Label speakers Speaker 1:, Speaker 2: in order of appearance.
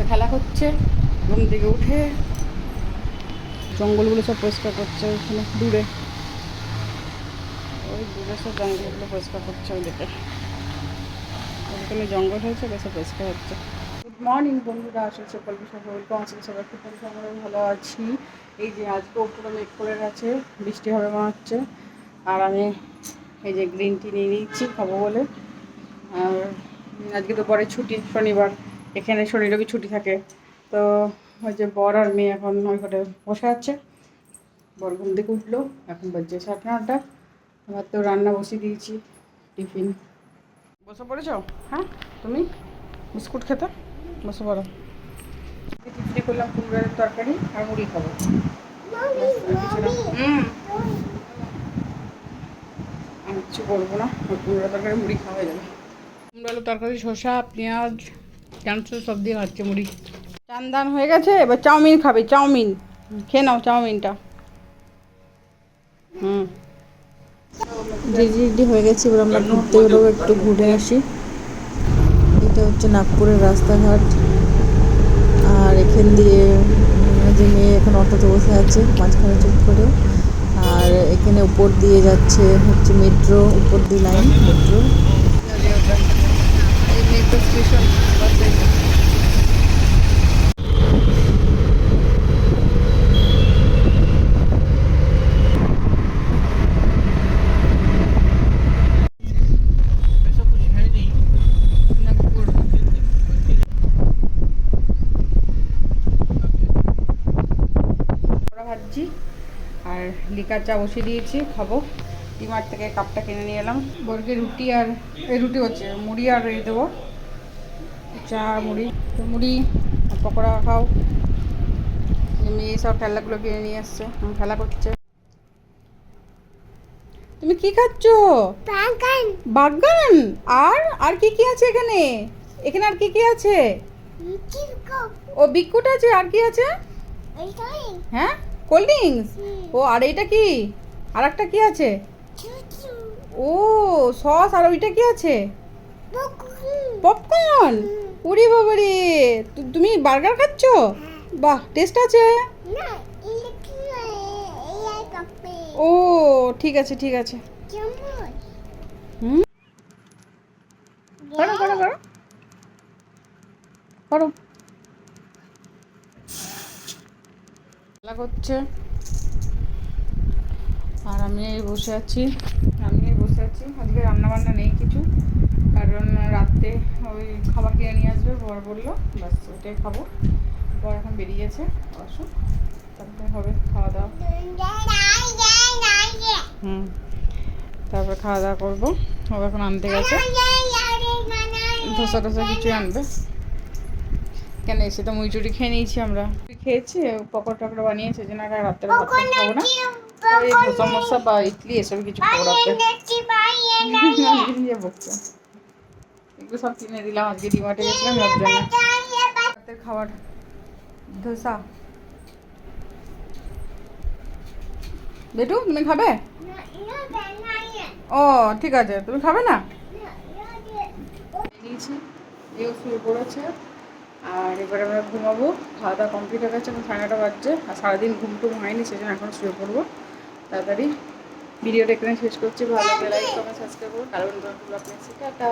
Speaker 1: খেলা করছে। ঘুম থেকে উঠে জঙ্গলগুলো সব পরিষ্কার করছে ওইখানে দূরে, ওই দূরে সব জঙ্গলগুলো পরিষ্কার করছে ওইদিকে, ওইখানে জঙ্গল হয়েছে বেশ পরিষ্কার হচ্ছে। গুড মর্নিং বন্ধুরা, আসলে সকাল সবাই ওয়েলকাম আছি, সবাই খুব আমরা ভালো আছি। এই যে আজকে উপরে মেঘ করে গেছে, বৃষ্টি হবে মনে হচ্ছে। আর আমি এই যে গ্রিন টি নিয়ে নিচ্ছি খাবো বলে। আর আজকে তো বরের ছুটি, শনিবার, এখানে শনি রবি ছুটি থাকে। তো ওই যে বর আর মেয়ে এখন ওই ঘরে বসে আছে। বর ঘুম থেকে উঠলো, এখন বাজছে 9:30। আমার তো রান্না বসিয়ে দিয়েছি, টিফিন। বসে পড়েছ? হ্যাঁ, তুমি বিস্কুট খেতে বসে পড়ো। খিচুড়ি করলাম, কুমড়োর তরকারি আর মুড়ি খাবো। আমি কিছু করবো না, কুমড়োর তরকারি মুড়ি খাওয়া হয়ে যাবে। কুমড়ো তরকারি, শসা, পেঁয়াজ, চানাচুর সব দিয়ে খাচ্ছে মুড়ি। চান দান হয়ে গেছে, এবার চাউমিন খাবে। চাউমিন খেয়ে নাও, চাউমিনটা।
Speaker 2: রেডি হয়ে গেছি, এবার আমরা ঘুরতে বেরোবো, একটু ঘুরে আসি। এটা হচ্ছে নাগপুরের রাস্তাঘাট। আর এখান দিয়ে যে মেয়ে এখন অটোতে বসে আছে মাঝখানে চুপ করে। আর এখানে উপর দিয়ে যাচ্ছে হচ্ছে মেট্রো, উপর দিয়ে লাইন মেট্রো।
Speaker 1: মেট্রো স্টেশন বাসে। ভাবছি আর লিকার চা বসিয়ে দিয়েছি, খাবো। ডিমার্ট থেকে কাপটা কিনে নিয়ে এলাম। বরকে রুটি আর এই রুটি হচ্ছে মুড়ি আর এই দেবো, চা মুড়ি। তো মুড়ি আর পকোড়া খাও। মেয়ে সব খেলাগুলো কিনে নিয়ে এসছে, খেলা করছে। তুমি কি খাচ্ছ? বাগান। আর আর কি কি আছে এখানে? এখানে আর কি কি আছে? ও বিস্কুট আছে, আর কি আছে? হ্যাঁ, কোল্ড ড্রিঙ্কস। ও আর এইটা কি? আর একটা কি আছে? ও সস। আর ওইটা কি আছে? পপকর্ন। উড়ি বাবারে, তুমি বার্গার খাচ্ছ? বাহ, টেস্ট আছে। ও ঠিক আছে ঠিক আছে। হুম, করো করো করো করো। খেলা করছে আর আমি বসে আছি। আজকে রান্নাবান্না নেই কিছু, কারণ রাত্রে ওই খাবার কিনে নিয়ে আসবে বর বললো, ব্যাস ওটাই খাবো। বর এখন বেরিয়েছে, আসুক তারপরে হবে খাওয়া দাওয়া। তারপরে খাওয়া দাওয়া করবো। ও এখন আনতে গেছে, ধোসা টোসা কিছু আনবে। কেন এসে তো মুইচুরি খেয়ে নিয়েছি আমরা, খেয়েছি। পকোড়া টকড়া বানিয়েছে, যে না রাত্রে ভাত খাবো না। এই ধোসা মোসা বা ইডলি এসব কিছু খাবো রাত্রে। বকছে, এগুলো সব কিনে দিলাম, আজকে ডিমার্টে গেছিলাম ওর জন্য। রাতের খাবার ধোসা। বেটু তুমি খাবে? ও ঠিক আছে, তুমি খাবে না? নিয়েছি, এও শুয়ে পড়েছে। আর এবার আমরা ঘুমাবো। খাওয়া দাওয়া কমপ্লিট হয়ে গেছে, এখন 9:30 বাজছে। আর সারাদিন ঘুম টুম হয়নি, সেজন্য এখন শুয়ে পড়বো তাড়াতাড়ি। ভিডিওটা এখানে শেষ করছি। ভালো লাগলে লাইক কমেন্ট সাবস্ক্রাইব করুন। কারণ আপনার টাটা।